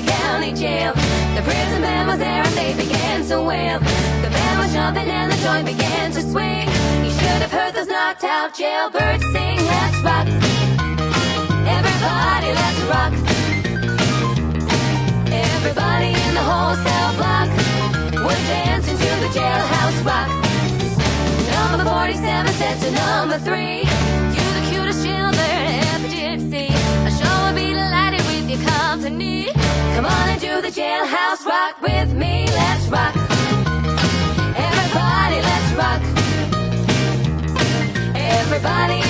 County Jail. The prison band was there and they began to wail. The band was jumping and the joint began to swing. You should have heard those knocked out jailbirds sing. Let's rock, everybody, let's rock. Everybody in the whole cell block was dancing to the jailhouse rock. Number 47 said to number 3, "You the cutest jailbird ever did see. I sure would be delighted with your company. Come on and do the jailhouse rock with me. Let's rock, everybody, let's rock. Everybody